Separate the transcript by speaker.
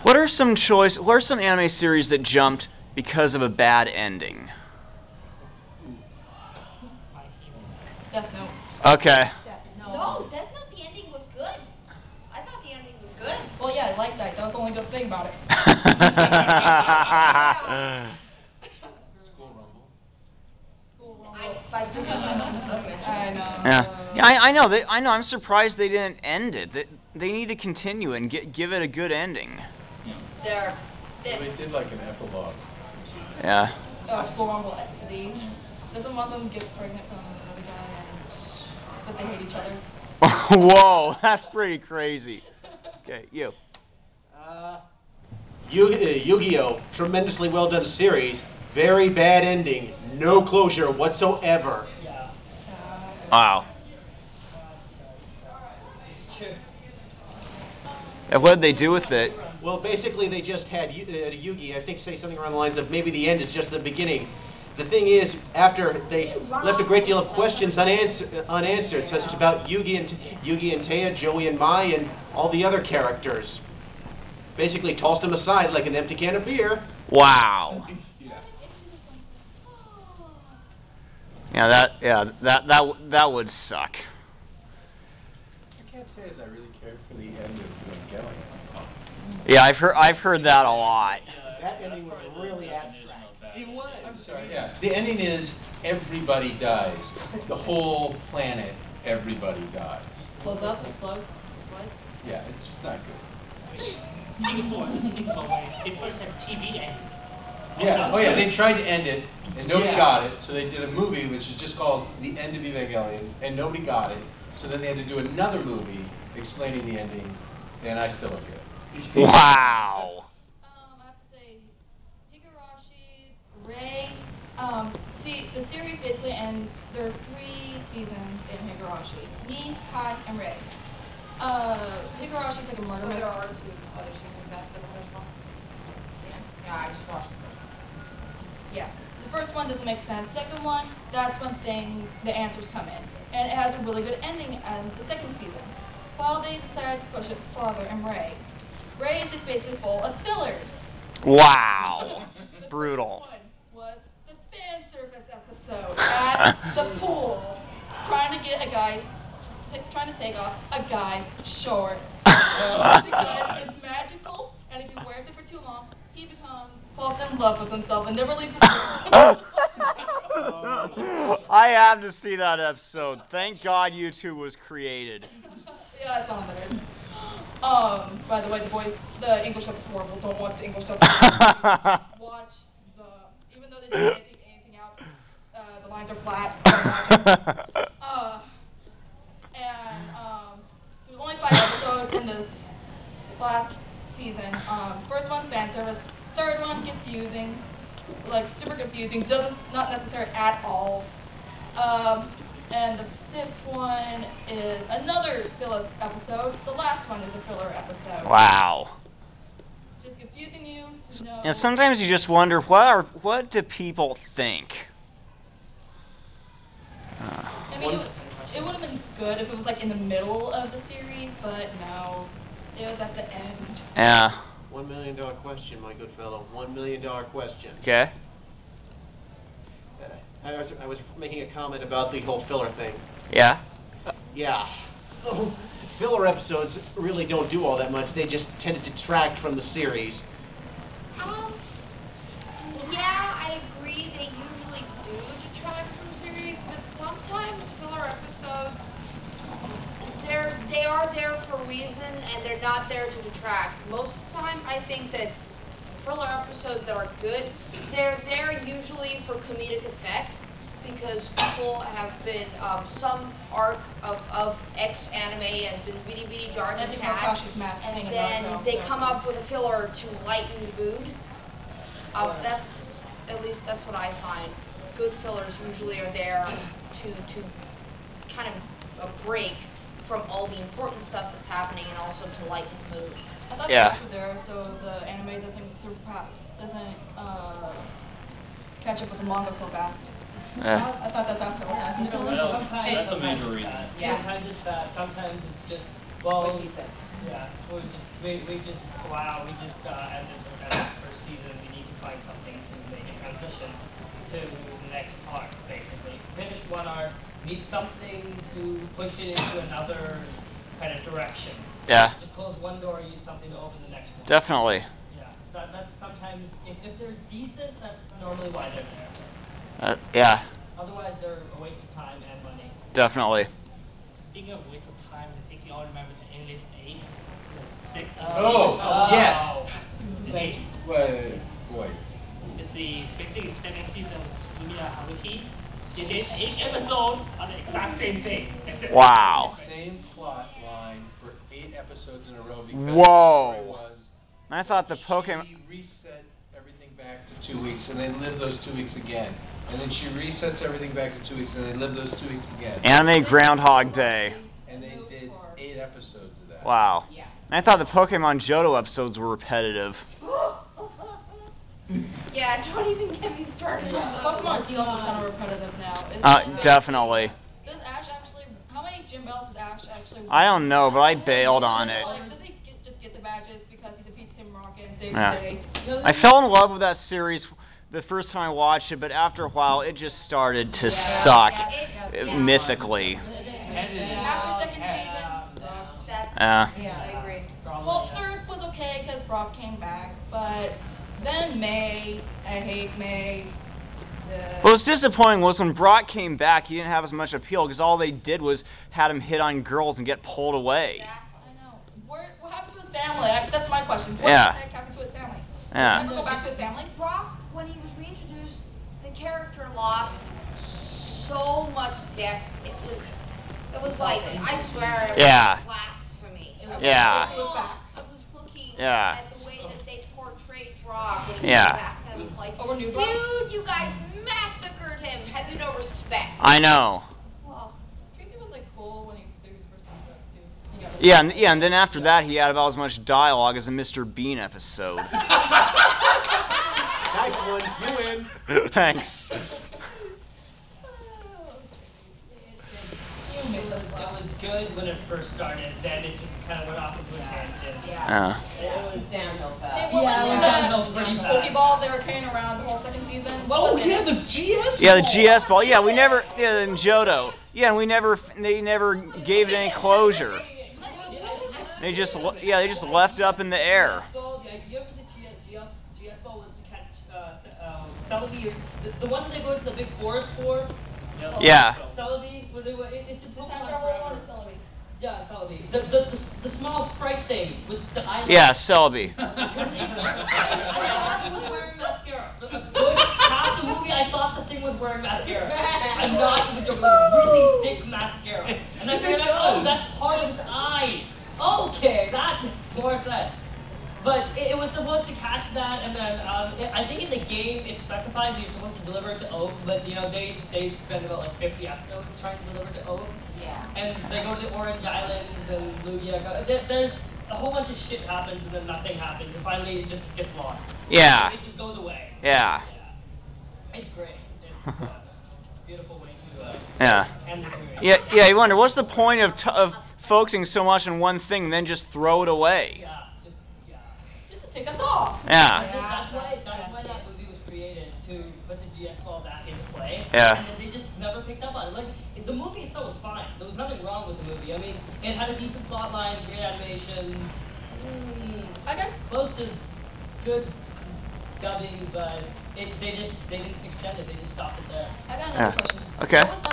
Speaker 1: What are some anime series that jumped because of a bad ending?
Speaker 2: Death Note.
Speaker 1: Okay.
Speaker 3: No, Death Note, the ending was good. I thought the ending was good.
Speaker 2: Well, yeah, I like that. That was the only good thing about it. I know.
Speaker 1: Yeah, I know. I know. I'm surprised they didn't end it. They need to continue and give it a good ending.
Speaker 4: They did like an epilogue.
Speaker 1: Yeah.
Speaker 2: School Rumble SD. Doesn't one of them get pregnant from another guy and that they hate each other?
Speaker 1: Whoa, that's pretty crazy. Okay, you.
Speaker 5: Yu-Gi-Oh! Tremendously well done series. Very bad ending. No closure whatsoever.
Speaker 1: Wow. And what did they do with it?
Speaker 5: Well, basically they just had Yugi, I think, say something around the lines of maybe the end is just the beginning. The thing is, after they left a great deal of questions unanswered, such as about Yugi and Taya, Joey and Mai, and all the other characters. Basically tossed them aside like an empty can of beer.
Speaker 1: Wow. Yeah, that would suck.
Speaker 4: I can't say as I really cared for the end of Evangelion.
Speaker 1: Yeah, I've heard that a lot.
Speaker 5: That ending was really abstract.
Speaker 4: It was. I'm sorry. Yeah. The ending is everybody dies. The whole planet, everybody dies.
Speaker 2: Close up, close.
Speaker 4: Yeah, it's not good.
Speaker 6: They put that TV ending.
Speaker 4: Yeah. Oh yeah. They tried to end it, and nobody got it. So they did a movie which is just called The End of Evangelion, and nobody got it. So then they had to do another movie explaining the ending, and I still don't get it.
Speaker 1: Wow.
Speaker 2: I have to say, Higurashi, Ray. See, the series basically ends. There are 3 seasons in Higurashi. Me, Kai, and Ray. Higurashi's like a murder mystery.
Speaker 3: There are 2 other seasons after the first one. Yeah, I just watched the first one.
Speaker 2: Yeah. The first one doesn't make sense. Second one, that's when the answers come in. And it has a really good ending as the second season. While they decided to push it farther and Ray. Ray is just basically full of fillers.
Speaker 1: Wow.
Speaker 2: The
Speaker 1: Brutal.
Speaker 2: first one was the fan service episode at the pool. Trying to take off a guy's shorts. Because it's magical, and if he wears it for too long, he falls in love with himself and never leaves his
Speaker 1: I have to see that episode. Thank God YouTube was created.
Speaker 2: Yeah, it's on there. By the way, the English stuff is horrible. Don't watch the English stuff. Watch even though they didn't edit anything out, the lines are flat. There's only 5 episodes in this last season. First one, fan service. Third one, confusing. Like, super confusing. Not necessary at all. And the 5th one is another filler episode. The last one is a filler episode.
Speaker 1: Wow.
Speaker 2: Just confusing you. No.
Speaker 1: And sometimes you just wonder, what do people think?
Speaker 2: I mean, it would have been good if it was like in the middle of the series, but no, it was at the end.
Speaker 1: Yeah.
Speaker 5: $1 million question, my good fellow. $1 million question.
Speaker 1: Okay.
Speaker 5: I was making a comment about the whole filler thing.
Speaker 1: Yeah.
Speaker 5: Yeah. Filler episodes really don't do all that much. They just tend to detract from the series.
Speaker 3: Yeah, I agree. They usually do detract from the series, but sometimes filler episodes, they are there for a reason, and they're not there to detract. Most of the time, I think that filler episodes that are good, they're there usually for comedic effect, because people have been, some arc of X anime has been really dark and sad, and then they come up with a filler to lighten the mood. That's what I find. Good fillers usually are there to kind of a break from all the important stuff that's happening and also to lighten the mood.
Speaker 2: I thought the were there so the anime doesn't catch up with the manga so fast. I thought that's also what happened.
Speaker 6: That's the major reason.
Speaker 3: Yeah.
Speaker 6: Sometimes it's that. Sometimes it's just
Speaker 7: Well,
Speaker 3: what he said.
Speaker 7: yeah, we just wow, we just ended the first season. We need to find something to make a transition to the next arc, basically. Finish one arc, need something to push it into another kind of direction.
Speaker 1: Yeah.
Speaker 7: Just close one door, use something to open the next one.
Speaker 1: Definitely.
Speaker 7: Yeah, that's sometimes, if they're decent, that's normally why they're there.
Speaker 1: Yeah.
Speaker 7: Otherwise, they're a waste of time and money.
Speaker 1: Definitely.
Speaker 6: Speaking of waste of time, I think you all remember the Endless 8.
Speaker 4: Yes.
Speaker 6: Wait.
Speaker 4: Wait.
Speaker 6: It's the basically extended season of Sumiya Haruhi. She did 8 episodes on the exact same thing. except
Speaker 1: Wow.
Speaker 4: Same plot line for 8 episodes in a row because
Speaker 1: Whoa.
Speaker 4: the story was
Speaker 1: I thought the Pokemon.
Speaker 4: she reset everything back to 2 weeks and they live those 2 weeks again. And then she resets everything back to 2 weeks and they live those 2 weeks again.
Speaker 1: Anime Groundhog Day.
Speaker 4: And they did 8 episodes of that.
Speaker 1: Wow.
Speaker 3: Yeah.
Speaker 1: I thought the Pokemon Johto episodes were repetitive.
Speaker 3: Yeah, don't even get me started on those.
Speaker 2: Pokemon Heal is kind of repetitive now.
Speaker 1: Definitely.
Speaker 2: Does Ash actually, how many gym battles does Ash actually win?
Speaker 1: I don't know, but I bailed on it.
Speaker 2: Like, does he just get the badges because he defeats Tim Rocket and saves
Speaker 1: Yeah.
Speaker 2: the day?
Speaker 1: I fell in love with that series the first time I watched it, but after a while it just started to suck mythically.
Speaker 2: After second season,
Speaker 1: Yeah.
Speaker 3: Yeah, I agree.
Speaker 2: well, third was okay because Brock came back, but then May, I hate May.
Speaker 1: What was disappointing was when Brock came back, he didn't have as much appeal because all they did was had him hit on girls and get pulled away.
Speaker 2: I know. What happened to his family? That's my question. What
Speaker 1: Yeah.
Speaker 2: the heck happened to his family?
Speaker 1: Yeah.
Speaker 2: Never go back to his family?
Speaker 3: Brock, when he was reintroduced, the character lost so much depth. It was like, I swear, it
Speaker 1: Yeah.
Speaker 3: was blasphemy.
Speaker 1: Yeah.
Speaker 3: It was looking
Speaker 1: Yeah.
Speaker 3: at the way that they portrayed Brock when he
Speaker 1: Yeah.
Speaker 3: came back. And it was like,
Speaker 2: Over New Brock?
Speaker 3: dude, you guys massacred him. Have you no respect?
Speaker 1: I know.
Speaker 2: Well, Tracy was like cool when he did his first contract too. He got
Speaker 1: Yeah, and then after that he had about as much dialogue as a Mr. Bean episode.
Speaker 5: Nice one. You win.
Speaker 1: Thanks.
Speaker 7: It was good when it first started, then it just kind of went off into a tangent.
Speaker 1: Yeah.
Speaker 7: It was
Speaker 3: downhill fast.
Speaker 2: Hey,
Speaker 7: Yeah,
Speaker 2: what
Speaker 7: it
Speaker 2: was
Speaker 7: was
Speaker 2: that
Speaker 7: downhill pretty fast.
Speaker 2: Pokeball they were carrying around the whole second season? What was in it?
Speaker 7: the GS
Speaker 1: Yeah, the GS ball. Yeah, we never. Yeah, in Johto. Yeah, and they never gave it any closure. They just left it up in the air.
Speaker 7: So the idea for the GS ball was to catch Celebi, the one that they go to the big forest for.
Speaker 1: Yeah.
Speaker 7: Celebi, where they were, it's a Pokemon
Speaker 2: Forever.
Speaker 7: forever. Yeah, Celebi. The small sprite thing with the eyelash.
Speaker 1: Yeah, Celebi.
Speaker 7: I was wearing mascara. A good half the movie, I thought the thing was wearing mascara. I'm not even joking. Really thick mascara. And I figured out, oh, that's part of his eye. Okay, that makes more sense. But it was supposed to catch that, and then I think in the game it specifies you're supposed to deliver it to Oak, but you know they spend about like 50 episodes trying to deliver to Oak.
Speaker 3: Yeah.
Speaker 7: And they go to Orange Islands and Lugia. There's a whole bunch of shit happens and then nothing happens and finally it just gets lost.
Speaker 1: Yeah.
Speaker 7: It just goes away.
Speaker 1: Yeah.
Speaker 7: It's great. It's a beautiful way to
Speaker 1: Yeah.
Speaker 7: end the series.
Speaker 1: Yeah. You wonder what's the point of focusing so much on one thing and then just throw it away.
Speaker 7: Yeah.
Speaker 2: Just to take us off.
Speaker 1: Yeah.
Speaker 7: That's why that movie was created, to put the GS ball back into play.
Speaker 1: Yeah.
Speaker 7: And they just never picked up on it. Like, the movie itself was fine. There was nothing wrong with the movie. I mean, it had a decent plot line, great animation. I got close to good dubbing, but they didn't extend it. They just stopped it there.
Speaker 2: I got
Speaker 1: Yeah.
Speaker 2: another question.
Speaker 1: Okay.
Speaker 2: What was